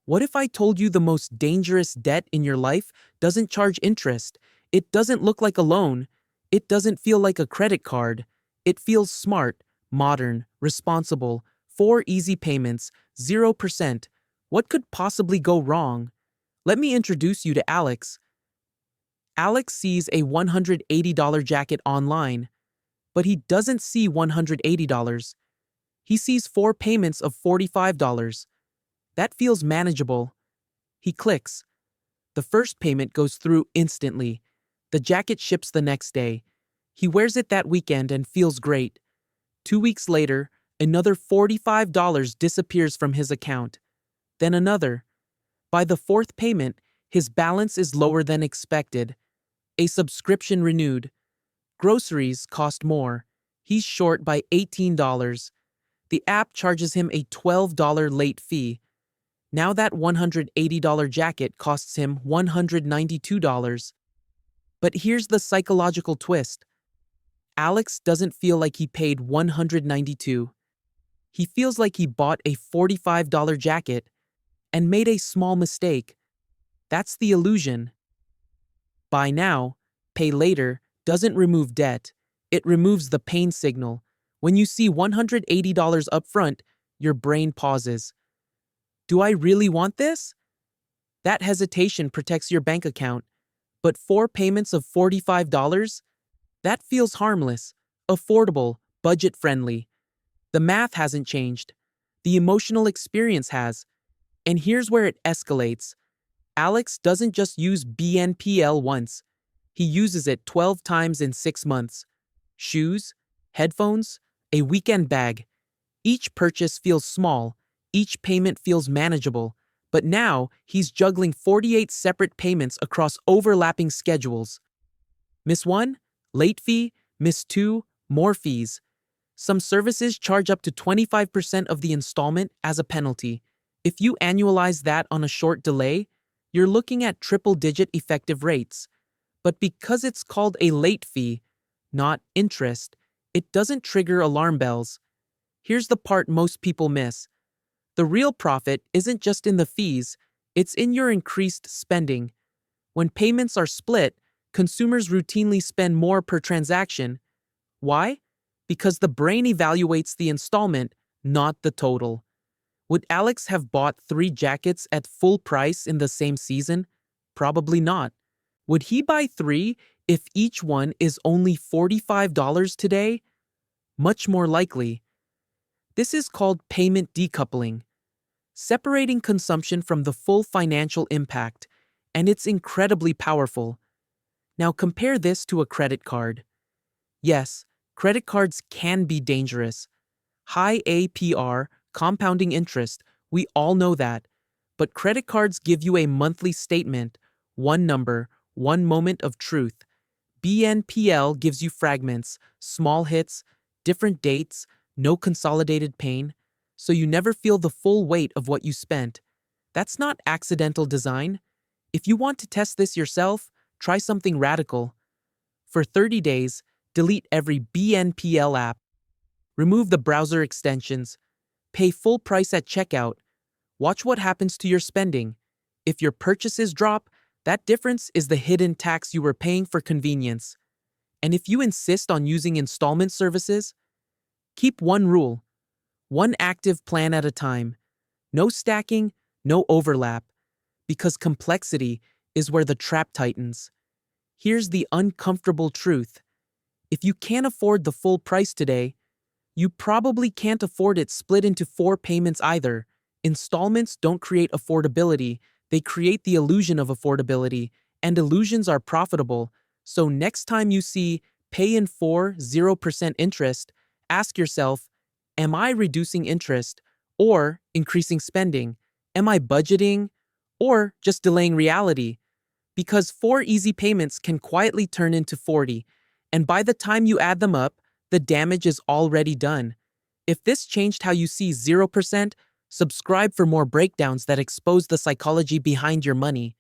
What if I told you the most dangerous debt in your life doesn't charge interest? It doesn't look like a loan. It doesn't feel like a credit card. It feels smart, modern, responsible, 4 easy payments, 0%. What could possibly go wrong? Let me introduce you to Alex. Alex sees a $180 jacket online, but he doesn't see $180. He sees 4 payments of $45. That feels manageable. He clicks. The first payment goes through instantly. The jacket ships the next day. He wears it that weekend and feels great. 2 weeks later, another $45 disappears from his account. Then another. By the fourth payment, his balance is lower than expected. A subscription renewed. Groceries cost more. He's short by $18. The app charges him a $12 late fee. Now that $180 jacket costs him $192. But here's the psychological twist. Alex doesn't feel like he paid $192. He feels like he bought a $45 jacket and made a small mistake. That's the illusion. Buy now, pay later doesn't remove debt. It removes the pain signal. When you see $180 upfront, your brain pauses. Do I really want this? That hesitation protects your bank account. But 4 payments of $45? That feels harmless, affordable, budget-friendly. The math hasn't changed. The emotional experience has. And here's where it escalates. Alex doesn't just use BNPL once. He uses it 12 times in 6 months. Shoes, headphones, a weekend bag. Each purchase feels small. Each payment feels manageable. But now, he's juggling 48 separate payments across overlapping schedules. Miss one? Late fee. Miss two? More fees. Some services charge up to 25% of the installment as a penalty. If you annualize that on a short delay, you're looking at triple-digit effective rates. But because it's called a late fee, not interest, it doesn't trigger alarm bells. Here's the part most people miss. The real profit isn't just in the fees, it's in your increased spending. When payments are split, consumers routinely spend more per transaction. Why? Because the brain evaluates the installment, not the total. Would Alex have bought 3 jackets at full price in the same season? Probably not. Would he buy 3 if each one is only $45 today? Much more likely. This is called payment decoupling, separating consumption from the full financial impact, and it's incredibly powerful. Now compare this to a credit card. Yes, credit cards can be dangerous. High APR, compounding interest, we all know that. But credit cards give you a monthly statement, one number, one moment of truth. BNPL gives you fragments, small hits, different dates, no consolidated pain, so you never feel the full weight of what you spent. That's not accidental design. If you want to test this yourself, try something radical. For 30 days, delete every BNPL app. Remove the browser extensions. Pay full price at checkout. Watch what happens to your spending. If your purchases drop, that difference is the hidden tax you were paying for convenience. And if you insist on using installment services, keep one rule. One active plan at a time. No stacking, no overlap. Because complexity is where the trap tightens. Here's the uncomfortable truth. If you can't afford the full price today, you probably can't afford it split into 4 payments either. Installments don't create affordability, they create the illusion of affordability, and illusions are profitable. So next time you see pay in 4, 0% interest, ask yourself, am I reducing interest or increasing spending? Am I budgeting or just delaying reality? Because 4 easy payments can quietly turn into 40, and by the time you add them up, the damage is already done. If this changed how you see 0%, subscribe for more breakdowns that expose the psychology behind your money.